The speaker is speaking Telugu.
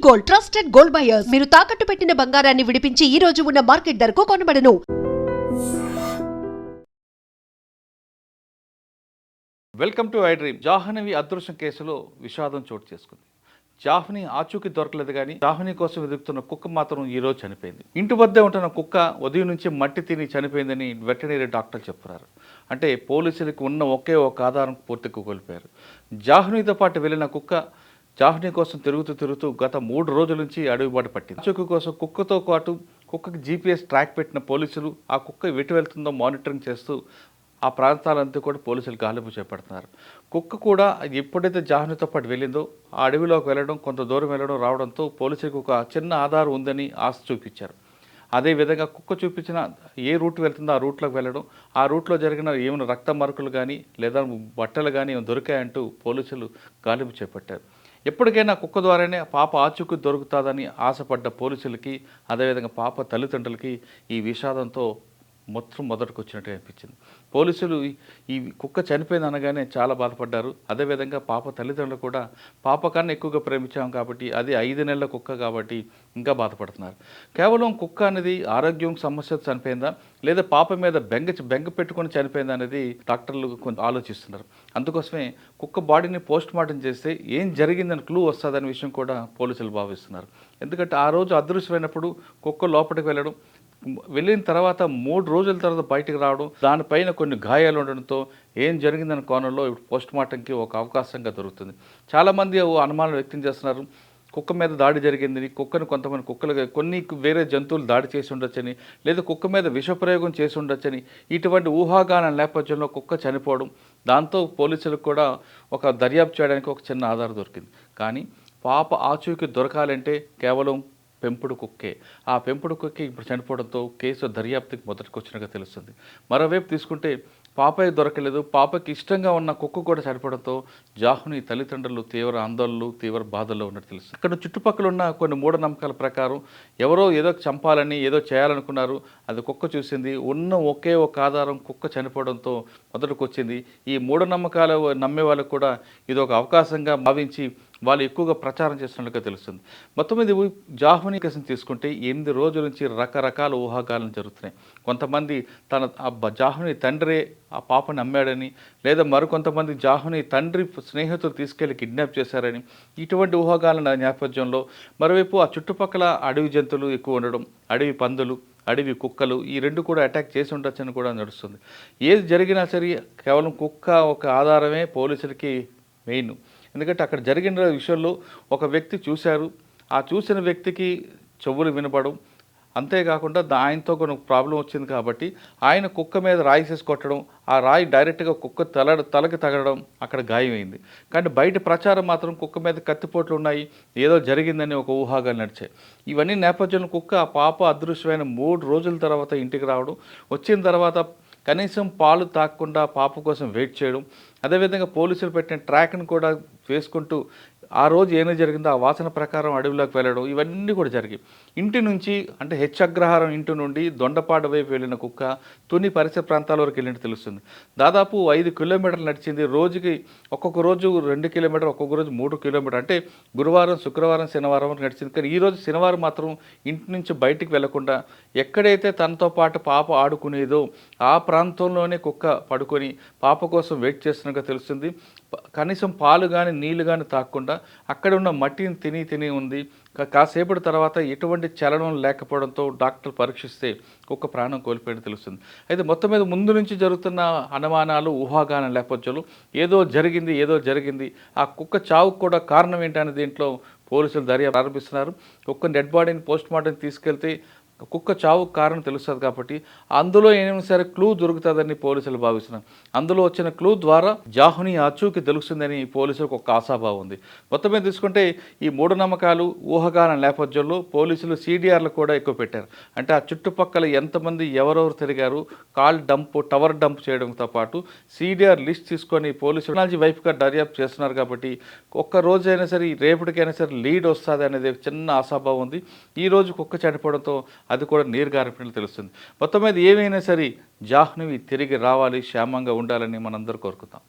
Gold, trusted gold buyers. మీరు తాకట్టు పెట్టిన బంగారాన్ని విడిపించి ఈ రోజు ఉన్న మార్కెట్ ధరకు కొనబడను. Welcome to iDream. Jahnavi అదృశ్యం కేసులో విషాదం చోటు చేసుకుంది. జాహ్నవి ఆచూకీ దొరకలేదు కానీ జాహ్నవి కోసం వెతుకుతున్న కుక్క మాత్రం ఈ రోజు చనిపోయింది. ఇంటి వద్దే ఉంటున్న కుక్క ఉదయం నుంచి మట్టి తిని చనిపోయిందని వెటనరీ డాక్టర్లు చెప్తున్నారు. అంటే పోలీసులకు ఉన్న ఒకే ఒక ఆధారం పూర్తిగా కోల్పోయారు. జాహ్నవితో పాటు వెళ్ళిన కుక్క జాహ్నవి కోసం తిరుగుతూ గత 3 రోజుల నుంచి అడవిబాటు పట్టింది. ఆచూకీ కోసం కుక్కతో పాటు కుక్కకి GPS ట్రాక్ పెట్టిన పోలీసులు ఆ కుక్క ఎటు వెళ్తుందో మానిటరింగ్ చేస్తూ ఆ ప్రాంతాలంతా కూడా పోలీసులు గాలింపు చేపడుతున్నారు. కుక్క కూడా ఎప్పుడైతే జాహ్నవితో పాటు వెళ్ళిందో ఆ అడవిలోకి వెళ్ళడం, కొంత దూరం వెళ్ళడం రావడంతో పోలీసులకు ఒక చిన్న ఆధారం ఉందని ఆశ చూపించారు. అదేవిధంగా కుక్క చూపించిన ఏ రూట్ వెళ్తుందో ఆ రూట్లోకి వెళ్ళడం, ఆ రూట్లో జరిగిన ఏమైనా రక్త మరకలు కానీ లేదా బట్టలు కానీ ఏమైనా దొరికాయంటూ పోలీసులు గాలింపు చేపట్టారు. ఎప్పటికైనా కుక్క ద్వారానే పాప ఆచూకీ దొరుకుతుందని ఆశపడ్డ పోలీసులకి, అదేవిధంగా పాప తల్లిదండ్రులకి ఈ విషాదంతో మొదటికి వచ్చినట్టు అనిపించింది. పోలీసులు ఈ కుక్క చనిపోయింది అనగానే చాలా బాధపడ్డారు. అదేవిధంగా పాప తల్లిదండ్రులు కూడా పాప కన్నా ఎక్కువగా ప్రేమించాం కాబట్టి, అది 5 నెలల కుక్క కాబట్టి ఇంకా బాధపడుతున్నారు. కేవలం కుక్క అనేది ఆరోగ్యం సమస్య చనిపోయిందా లేదా పాప మీద బెంగ పెట్టుకొని చనిపోయిందా అనేది డాక్టర్లు కొంచెం ఆలోచిస్తున్నారు. అందుకోసమే కుక్క బాడీని పోస్ట్ మార్టం చేస్తే ఏం జరిగిందని క్లూ వస్తుందనే విషయం కూడా పోలీసులు భావిస్తున్నారు. ఎందుకంటే ఆ రోజు అదృశ్యమైనప్పుడు కుక్క లోపలికి వెళ్ళిన తర్వాత 3 రోజుల తర్వాత బయటకు రావడం, దానిపైన కొన్ని గాయాలు ఉండడంతో ఏం జరిగిందన్న కోణంలో ఇప్పుడు పోస్ట్ మార్టంకి ఒక అవకాశంగా దొరుకుతుంది. చాలామంది అనుమానాలు వ్యక్తం చేస్తున్నారు. కుక్క మీద దాడి జరిగిందని, కుక్కను కొంతమంది కొన్ని వేరే జంతువులు దాడి చేసి ఉండొచ్చని, లేదా కుక్క మీద విషప్రయోగం చేసి ఉండొచ్చని, ఇటువంటి ఊహాగానాల నేపథ్యంలో కుక్క చనిపోవడం, దాంతో పోలీసులకు కూడా ఒక దర్యాప్తు చేయడానికి ఒక చిన్న ఆధారం దొరికింది. కానీ పాప ఆచూకీ దొరకాలంటే కేవలం పెంపుడు కుక్కే. ఆ పెంపుడు కుక్కే ఇప్పుడు చనిపోవడంతో కేసు దర్యాప్తుకి మొదటికి వచ్చినట్టుగా తెలుస్తుంది. మరోవైపు తీసుకుంటే పాపయ్య దొరకలేదు, పాపకి ఇష్టంగా ఉన్న కుక్క కూడా చనిపోవడంతో జాహ్నవి తల్లిదండ్రులు తీవ్ర ఆందోళనలు, తీవ్ర బాధల్లో ఉన్నట్టు తెలుస్తుంది. ఇక్కడ చుట్టుపక్కల ఉన్న కొన్ని మూఢనమ్మకాల ప్రకారం ఎవరో ఏదో చంపాలని ఏదో చేయాలనుకున్నారు, అది కుక్క చూసింది. ఉన్న ఒకే ఒక ఆధారం కుక్క చనిపోవడంతో మొదటికి వచ్చింది. ఈ మూఢనమ్మకాలు నమ్మే వాళ్ళకు కూడా ఇది ఒక అవకాశంగా భావించి వాళ్ళు ఎక్కువగా ప్రచారం చేస్తున్నట్టుగా తెలుస్తుంది. మొత్తం మీద జాహ్నవి కేసును తీసుకుంటే 8 రోజుల నుంచి రకరకాల ఊహాగానాలు జరుగుతున్నాయి. కొంతమంది జాహ్నవి తండ్రే ఆ పాపని అమ్మాడని, లేదా మరికొంతమంది జాహ్నవి తండ్రి స్నేహితులు తీసుకెళ్లి కిడ్నాప్ చేశారని, ఇటువంటి ఊహాగానాల నేపథ్యంలో మరోవైపు ఆ చుట్టుపక్కల అడవి జంతువులు ఎక్కువ ఉండడం, అడవి పందులు, అడవి కుక్కలు, ఈ 2 కూడా అటాక్ చేసి ఉండొచ్చని కూడా నడుస్తుంది. ఏది జరిగినా సరే కేవలం కుక్క ఒక ఆధారమే పోలీసులకి మెయిన్. ఎందుకంటే అక్కడ జరిగిన విషయంలో ఒక వ్యక్తి చూశారు, ఆ చూసిన వ్యక్తికి చెవులు వినపడం, అంతేకాకుండా ఆయనతో కొన్ని ప్రాబ్లం వచ్చింది కాబట్టి ఆయన కుక్క మీద రాయి చేసి కొట్టడం, ఆ రాయి డైరెక్ట్గా కుక్క తలకి తగలడం, అక్కడ గాయమైంది. కానీ బయట ప్రచారం మాత్రం కుక్క మీద కత్తిపోట్లు ఉన్నాయి, ఏదో జరిగిందని ఒక ఊహాగా నడిచాయి. ఇవన్నీ నేపథ్యంలో కుక్క ఆ పాప అదృశ్యమైన 3 రోజుల తర్వాత ఇంటికి రావడం, వచ్చిన తర్వాత కనీసం పాలు తాగకుండా పాప కోసం వెయిట్ చేయడం, అదేవిధంగా పోలీసులు పెట్టిన ట్రాక్ను కూడా వేసుకుంటూ ఆ రోజు ఏమి జరిగిందో ఆ వాసన ప్రకారం అడవిలోకి వెళ్ళడం, ఇవన్నీ కూడా జరిగాయి. ఇంటి నుంచి అంటే అగ్రహారం ఇంటి నుండి దొండపాడు వైపు వెళ్ళిన కుక్క తుని పరిసర ప్రాంతాల వరకు వెళ్ళినట్టు తెలుస్తుంది. దాదాపు 5 కిలోమీటర్లు నడిచింది. రోజుకి ఒక్కొక్క రోజు 2 కిలోమీటర్, ఒక్కొక్క రోజు 3 కిలోమీటర్, అంటే గురువారం, శుక్రవారం, శనివారం వరకు నడిచింది. కానీ ఈరోజు శనివారం మాత్రం ఇంటి నుంచి బయటికి వెళ్లకుండా ఎక్కడైతే తనతో పాటు పాప ఆడుకునేదో ఆ ప్రాంతంలోనే కుక్క పడుకొని పాప కోసం వెయిట్ చేస్తున్నట్టుగా తెలుస్తుంది. కనీసం పాలు కానీ నీళ్లు కానీ తాగకుండా అక్కడ ఉన్న మట్టిని తిని ఉంది. కాసేపటి తర్వాత ఎటువంటి చలనం లేకపోవడంతో డాక్టర్ పరీక్షిస్తే కుక్క ప్రాణం కోల్పోయినట్టు తెలుస్తుంది. అయితే మొత్తం మీద ముందు నుంచి జరుగుతున్న అనుమానాలు, ఊహాగానాల నేపథ్యంలో ఏదో జరిగింది. ఆ కుక్క చావుకు కూడా కారణం ఏంటనే దీంట్లో పోలీసులు దర్యాప్తు ప్రారంభిస్తున్నారు. కుక్క డెడ్ బాడీని పోస్ట్ మార్టం తీసుకెళ్తే కుక్క చావుకు కారణం తెలుస్తుంది కాబట్టి అందులో ఏమైనా సరే క్లూ దొరుకుతుందని పోలీసులు భావిస్తున్నారు. అందులో వచ్చిన క్లూ ద్వారా జాహ్నవి ఆచూకీ తెలుస్తుందని పోలీసులకు ఒక ఆశాభావం ఉంది. మొత్తం మీద తీసుకుంటే ఈ మూఢనమ్మకాలు, ఊహాగానాల నేపథ్యంలో పోలీసులు CDRలు కూడా ఎక్కువ పెట్టారు. అంటే ఆ చుట్టుపక్కల ఎంతమంది ఎవరెవరు తిరిగారు, టవర్ డంప్ చేయడంతో పాటు CDR లిస్ట్ తీసుకొని పోలీసులు టెక్నాలజీ వైపుగా దర్యాప్తు చేస్తున్నారు. కాబట్టి ఒక్క రోజైనా సరే రేపటికైనా సరే లీడ్ వస్తుంది అనేది చిన్న ఆశాభావం ఉంది. ఈ రోజు కుక్క చనిపోవడంతో అది కూడా నీరు గారినట్లు తెలుస్తుంది. మొత్తం మీద ఏమైనా సరే జాహ్నవి తిరిగి రావాలి, క్షేమంగా ఉండాలని మనందరూ కోరుకుందాం.